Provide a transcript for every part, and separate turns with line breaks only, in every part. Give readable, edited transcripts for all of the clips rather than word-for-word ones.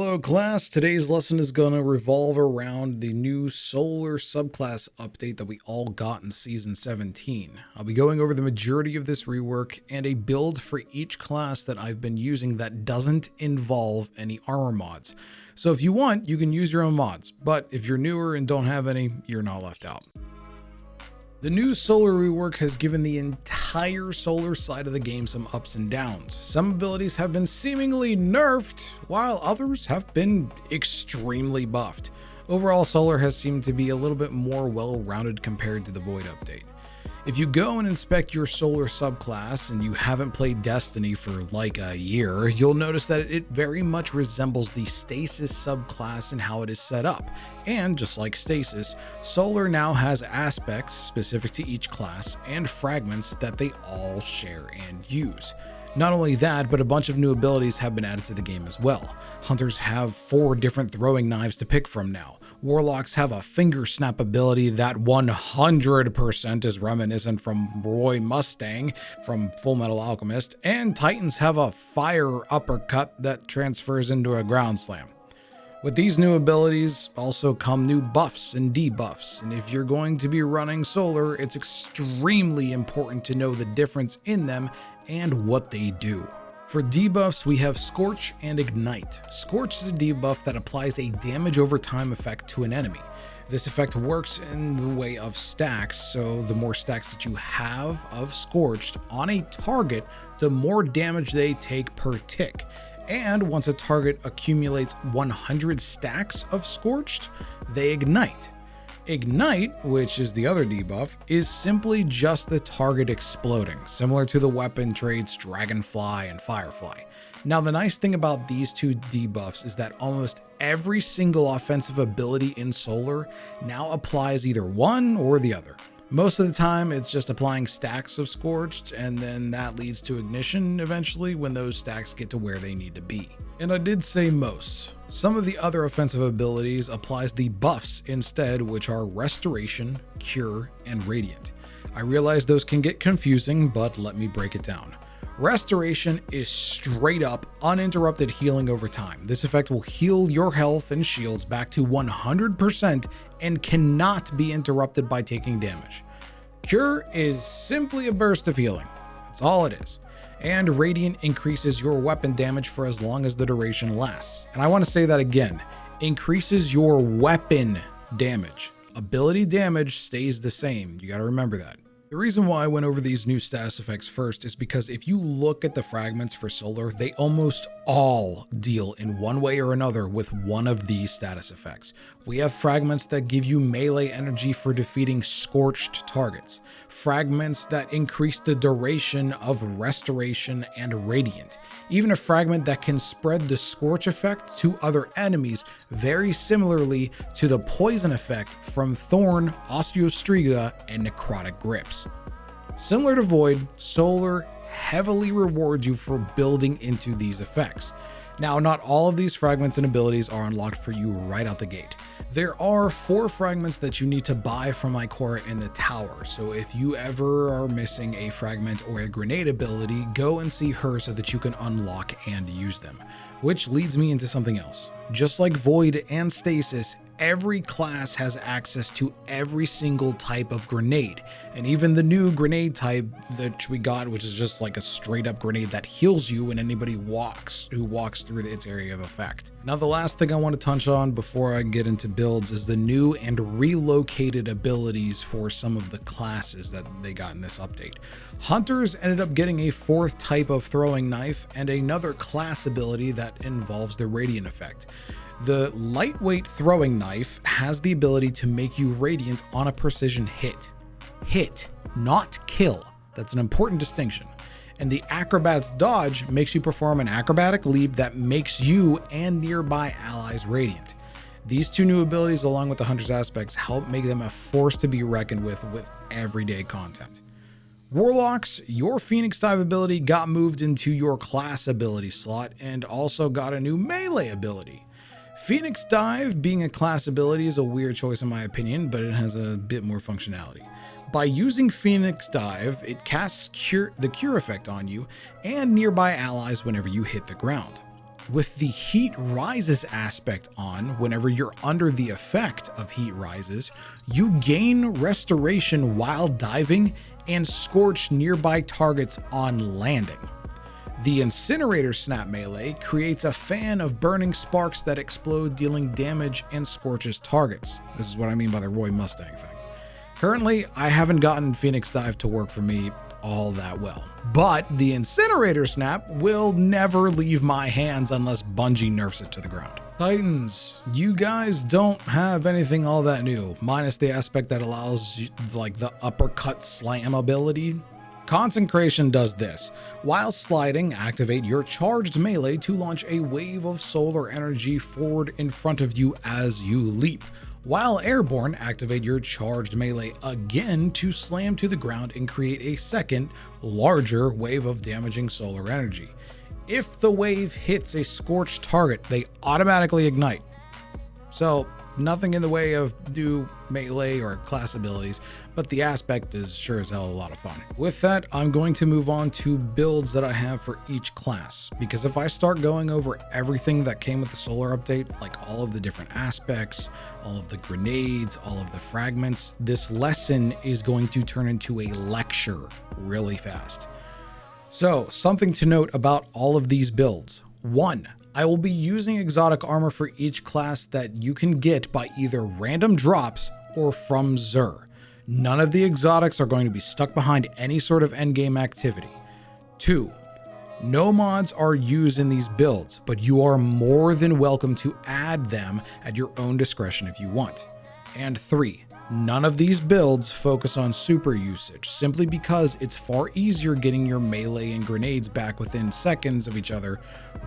Hello class, today's lesson is going to revolve around the new Solar subclass update that we all got in Season 17. I'll be going over the majority of this rework and a build for each class that I've been using that doesn't involve any armor mods. So if you want, you can use your own mods, but if you're newer and don't have any, you're not left out. The new Solar rework has given the entire Solar side of the game some ups and downs. Some abilities have been seemingly nerfed, while others have been extremely buffed. Overall, Solar has seemed to be a little bit more well-rounded compared to the Void update. If you go and inspect your Solar subclass and you haven't played Destiny for like a year, you'll notice that it very much resembles the Stasis subclass in how it is set up. And just like Stasis, Solar now has aspects specific to each class and fragments that they all share and use. Not only that, but a bunch of new abilities have been added to the game as well. Hunters have 4 different throwing knives to pick from now. Warlocks have a finger snap ability that 100% is reminiscent from Roy Mustang from Full Metal Alchemist, and Titans have a fire uppercut that transfers into a ground slam. With these new abilities also come new buffs and debuffs, and if you're going to be running Solar, it's extremely important to know the difference in them and what they do. For debuffs, we have Scorch and Ignite. Scorch is a debuff that applies a damage over time effect to an enemy. This effect works in the way of stacks, so the more stacks that you have of Scorched on a target, the more damage they take per tick. And once a target accumulates 100 stacks of Scorched, they ignite. Ignite, which is the other debuff, is simply just the target exploding, similar to the weapon traits Dragonfly and Firefly. Now, the nice thing about these two debuffs is that almost every single offensive ability in Solar now applies either one or the other. Most of the time, it's just applying stacks of Scorched, and then that leads to ignition eventually when those stacks get to where they need to be. And I did say most. Some of the other offensive abilities applies the buffs instead, which are Restoration, Cure, and Radiant. I realize those can get confusing, but let me break it down. Restoration is straight up uninterrupted healing over time. This effect will heal your health and shields back to 100% and cannot be interrupted by taking damage. Cure is simply a burst of healing. That's all it is. And Radiant increases your weapon damage for as long as the duration lasts. And I want to say that again, increases your weapon damage. Ability damage stays the same. You got to remember that. The reason why I went over these new status effects first is because if you look at the fragments for Solar, they almost all deal in one way or another with one of these status effects. We have fragments that give you melee energy for defeating scorched targets, fragments that increase the duration of Restoration and Radiant, even a fragment that can spread the Scorch effect to other enemies very similarly to the poison effect from Thorn, Osteostriga, and Necrotic Grips. Similar to Void, Solar heavily rewards you for building into these effects. Now, not all of these fragments and abilities are unlocked for you right out the gate. There are 4 fragments that you need to buy from Ikora in the tower, so if you ever are missing a fragment or a grenade ability, go and see her so that you can unlock and use them. Which leads me into something else. Just like Void and Stasis, every class has access to every single type of grenade, and even the new grenade type that we got, which is just like a straight up grenade that heals you when anybody who walks through its area of effect. Now, the last thing I want to touch on before I get into builds is the new and relocated abilities for some of the classes that they got in this update. Hunters ended up getting a 4th type of throwing knife and another class ability that involves the Radiant effect. The lightweight throwing knife has the ability to make you radiant on a precision hit. Hit, not kill. That's an important distinction. And the acrobat's dodge makes you perform an acrobatic leap that makes you and nearby allies radiant. These 2 new abilities, along with the hunter's aspects, help make them a force to be reckoned with everyday content. Warlocks, your Phoenix Dive ability got moved into your class ability slot and also got a new melee ability. Phoenix Dive, being a class ability, is a weird choice in my opinion, but it has a bit more functionality. By using Phoenix Dive, it casts the cure effect on you and nearby allies whenever you hit the ground. With the heat rises aspect on, whenever you're under the effect of heat rises, you gain restoration while diving and scorch nearby targets on landing. The incinerator snap melee creates a fan of burning sparks that explode, dealing damage and scorches targets. This is what I mean by the Roy Mustang thing. Currently, I haven't gotten Phoenix Dive to work for me all that well, but the incinerator snap will never leave my hands unless Bungie nerfs it to the ground. Titans, you guys don't have anything all that new, minus the aspect that allows like the uppercut slam ability. Consecration does this. While sliding, activate your charged melee to launch a wave of solar energy forward in front of you as you leap. While airborne, activate your charged melee again to slam to the ground and create a second, larger wave of damaging solar energy. If the wave hits a scorched target, they automatically ignite. So, nothing in the way of new melee or class abilities, but the aspect is sure as hell a lot of fun. With that, I'm going to move on to builds that I have for each class, because if I start going over everything that came with the solar update, like all of the different aspects, all of the grenades, all of the fragments, this lesson is going to turn into a lecture really fast. So, something to note about all of these builds. 1. I will be using exotic armor for each class that you can get by either random drops or from Xur. None of the exotics are going to be stuck behind any sort of endgame activity. 2. No mods are used in these builds, but you are more than welcome to add them at your own discretion if you want. And 3. None of these builds focus on super usage, simply because it's far easier getting your melee and grenades back within seconds of each other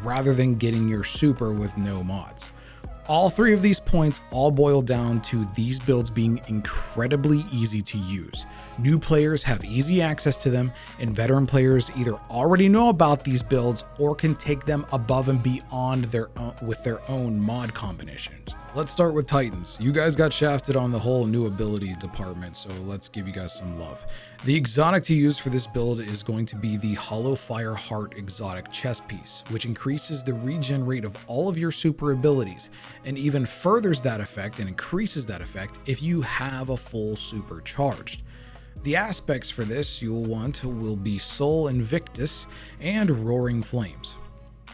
rather than getting your super with no mods. All 3 of these points all boil down to these builds being incredibly easy to use. New players have easy access to them, and veteran players either already know about these builds or can take them above and beyond with their own mod combinations. Let's start with Titans. You guys got shafted on the whole new ability department, so let's give you guys some love. The exotic to use for this build is going to be the HALLOWFIRE Heart exotic chest piece, which increases the regen rate of all of your super abilities, and even furthers that effect and increases that effect if you have a full super charged. The aspects for this you'll want will be Soul Invictus and Roaring Flames.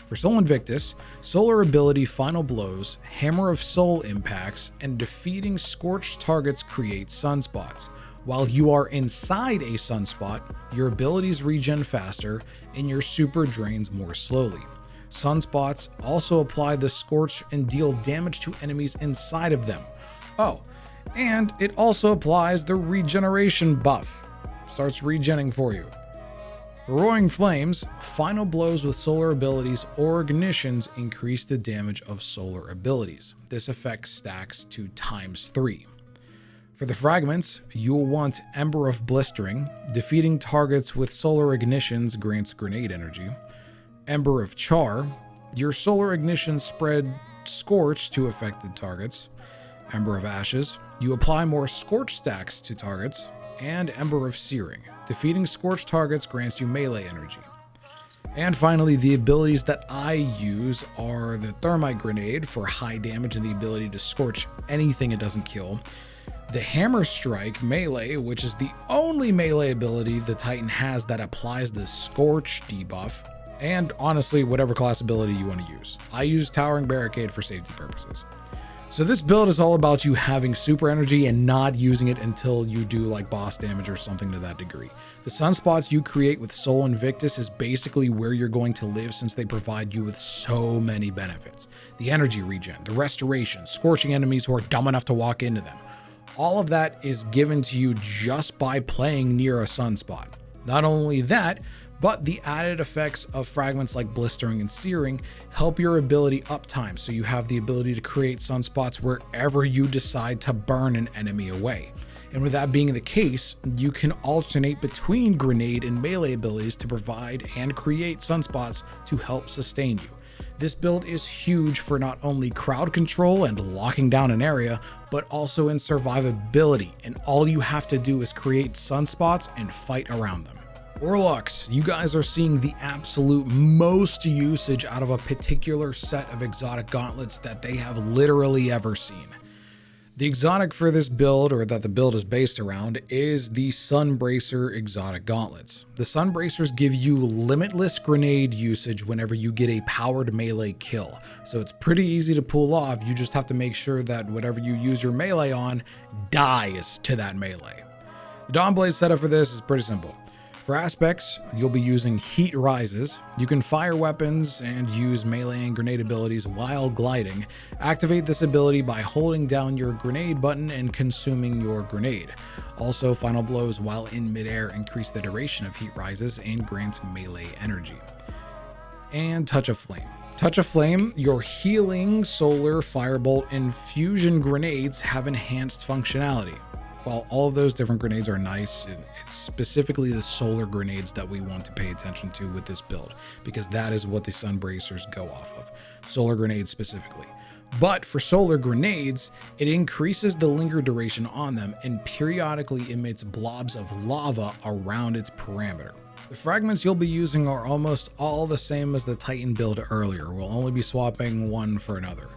For Soul Invictus, solar ability Final Blows, Hammer of Soul impacts, and defeating scorched targets create sunspots. While you are inside a sunspot, your abilities regen faster and your super drains more slowly. Sunspots also apply the scorch and deal damage to enemies inside of them. Oh, and it also applies the regeneration buff. Starts regenning for you. For Roaring Flames, Final Blows with solar abilities or ignitions increase the damage of solar abilities. This effect stacks to ×3. For the fragments, you will want Ember of Blistering. Defeating targets with solar ignitions grants grenade energy. Ember of Char. Your solar ignitions spread Scorch to affected targets. Ember of Ashes. You apply more Scorch stacks to targets. And Ember of Searing. Defeating scorched targets grants you melee energy. And finally, the abilities that I use are the Thermite Grenade for high damage and the ability to scorch anything it doesn't kill. The Hammer Strike melee, which is the only melee ability the Titan has that applies the Scorch debuff. And honestly, whatever class ability you want to use. I use Towering Barricade for safety purposes. So this build is all about you having super energy and not using it until you do like boss damage or something to that degree. The sunspots you create with Soul Invictus is basically where you're going to live, since they provide you with so many benefits. The energy regen, the restoration, scorching enemies who are dumb enough to walk into them. All of that is given to you just by playing near a sunspot. Not only that, but the added effects of fragments like Blistering and Searing help your ability uptime, so you have the ability to create sunspots wherever you decide to burn an enemy away. And with that being the case, you can alternate between grenade and melee abilities to provide and create sunspots to help sustain you. This build is huge for not only crowd control and locking down an area, but also in survivability, and all you have to do is create sunspots and fight around them. Warlocks, you guys are seeing the absolute most usage out of a particular set of exotic gauntlets that they have literally ever seen. The exotic for this build, or that the build is based around, is the Sunbracer exotic gauntlets. The Sunbracers give you limitless grenade usage whenever you get a powered melee kill, so it's pretty easy to pull off. You just have to make sure that whatever you use your melee on dies to that melee. The DAWNBLADE setup for this is pretty simple. For aspects, you'll be using heat rises. You can fire weapons and use melee and grenade abilities while gliding. Activate this ability by holding down your grenade button and consuming your grenade. Also, final blows while in midair increase the duration of heat rises and grant melee energy. And Touch of Flame. Touch of Flame, your healing, solar, firebolt, and fusion grenades have enhanced functionality. While all of those different grenades are nice, it's specifically the solar grenades that we want to pay attention to with this build, because that is what the Sunbracers go off of, solar grenades specifically. But for solar grenades, it increases the linger duration on them and periodically emits blobs of lava around its perimeter. The fragments you'll be using are almost all the same as the Titan build earlier. We'll only be swapping one for another.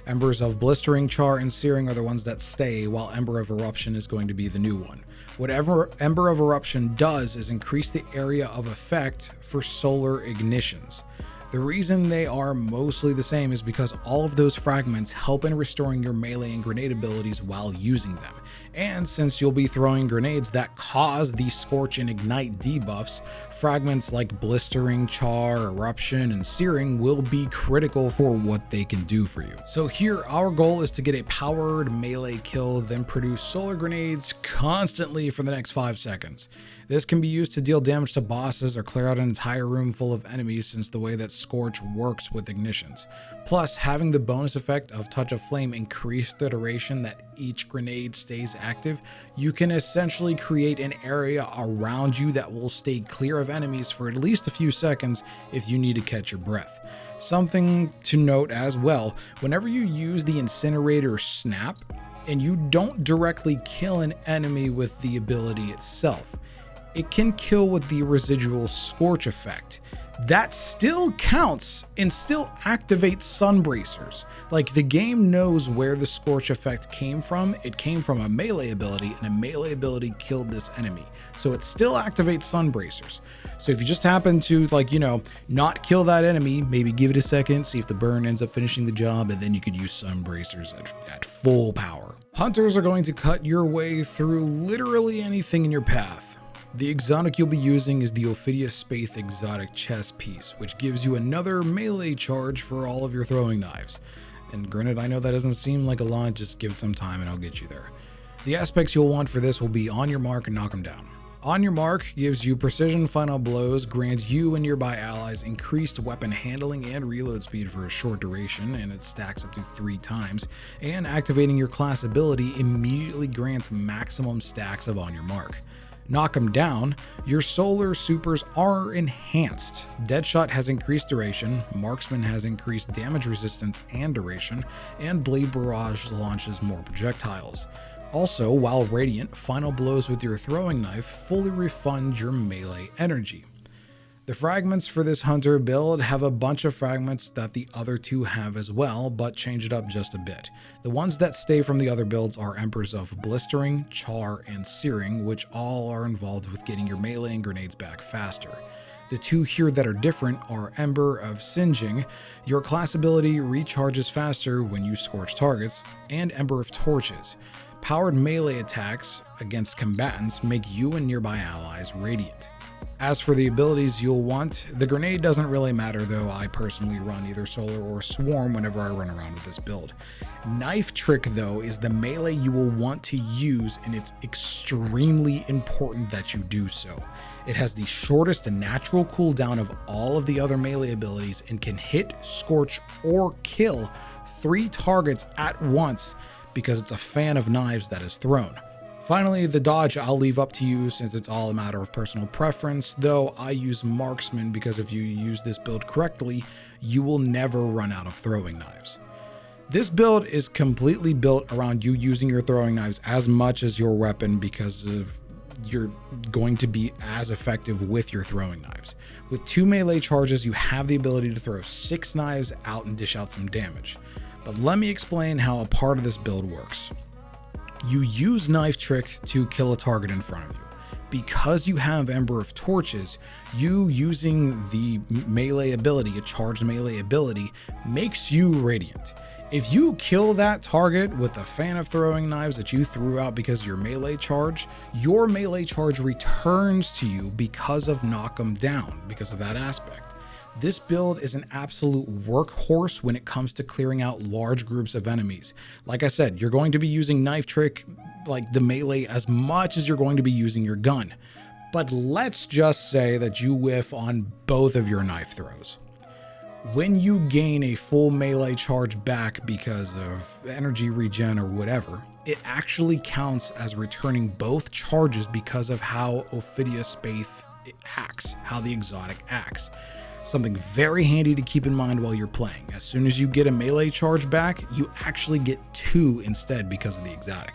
Embers of Blistering, Char, and Searing are the ones that stay, while Ember of Eruption is going to be the new one. Whatever Ember of Eruption does is increase the area of effect for solar ignitions. The reason they are mostly the same is because all of those fragments help in restoring your melee and grenade abilities while using them. And since you'll be throwing grenades that cause the Scorch and Ignite debuffs, fragments like Blistering, Char, Eruption, and Searing will be critical for what they can do for you. So here, our goal is to get a powered melee kill, then produce solar grenades constantly for the next 5 seconds. This can be used to deal damage to bosses or clear out an entire room full of enemies, since the way that Scorch works with ignitions. Plus, having the bonus effect of Touch of Flame increase the duration that each grenade stays active, you can essentially create an area around you that will stay clear of enemies for at least a few seconds if you need to catch your breath. Something to note as well, whenever you use the Incinerator Snap and you don't directly kill an enemy with the ability itself, it can kill with the residual Scorch effect. That still counts and still activates Sunbracers. Like, the game knows where the Scorch effect came from. It came from a melee ability, and a melee ability killed this enemy. So it still activates Sunbracers. So if you just happen to, not kill that enemy, maybe give it a second, see if the burn ends up finishing the job, and then you could use Sunbracers at full power. Hunters are going to cut your way through literally anything in your path. The exotic you'll be using is the OPHIDIA SPATHE exotic chess piece, which gives you another melee charge for all of your throwing knives. And granted, I know that doesn't seem like a lot, just give it some time and I'll get you there. The aspects you'll want for this will be On Your Mark and Knock 'em Down. On Your Mark gives you precision final blows, grant you and nearby allies increased weapon handling and reload speed for a short duration, and it stacks up to 3 times, and activating your class ability immediately grants maximum stacks of On Your Mark. Knock 'em Down, your solar supers are enhanced. Deadshot has increased duration, Marksman has increased damage resistance and duration, and Blade Barrage launches more projectiles. Also, while Radiant, final blows with your throwing knife fully refund your melee energy. The fragments for this hunter build have a bunch of fragments that the other two have as well, but change it up just a bit. The ones that stay from the other builds are Embers of Blistering, Char, and Searing, which all are involved with getting your melee and grenades back faster. The two here that are different are Ember of Singeing, your class ability recharges faster when you scorch targets, and Ember of Torches. Powered melee attacks against combatants make you and nearby allies radiant. As for the abilities you'll want, the grenade doesn't really matter, though I personally run either solar or swarm whenever I run around with this build. Knife Trick, though, is the melee you will want to use, and it's extremely important that you do so. It has the shortest natural cooldown of all of the other melee abilities and can hit, scorch, or kill 3 targets at once because it's a fan of knives that is thrown. Finally, the dodge I'll leave up to you since it's all a matter of personal preference, though I use Marksman because if you use this build correctly, you will never run out of throwing knives. This build is completely built around you using your throwing knives as much as your weapon because of you're going to be as effective with your throwing knives. With 2 melee charges, you have the ability to throw 6 knives out and dish out some damage. But let me explain how a part of this build works. You use Knife Trick to kill a target in front of you. Because you have Ember of Torches, you using the melee ability, a charged melee ability, makes you radiant. If you kill that target with a fan of throwing knives that you threw out because of your melee charge returns to you because of knock 'em down, because of that aspect. This build is an absolute workhorse when it comes to clearing out large groups of enemies. Like I said, you're going to be using Knife Trick, like the melee, as much as you're going to be using your gun. But let's just say that you whiff on both of your knife throws. When you gain a full melee charge back because of energy regen or whatever, it actually counts as returning both charges because of how OPHIDIA SPATHE acts, how the exotic acts. Something very handy to keep in mind while you're playing. As soon as you get a melee charge back, you actually get 2 instead because of the exotic.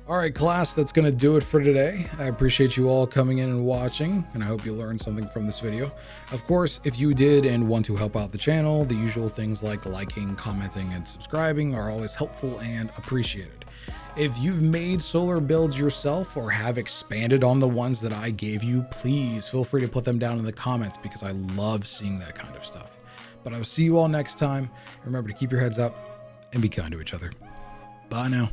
Alright class, that's going to do it for today. I appreciate you all coming in and watching, and I hope you learned something from this video. Of course, if you did and want to help out the channel, the usual things like liking, commenting, and subscribing are always helpful and appreciated. If you've made solar builds yourself or have expanded on the ones that I gave you, please feel free to put them down in the comments because I love seeing that kind of stuff. But I will see you all next time. Remember to keep your heads up and be kind to each other. Bye now.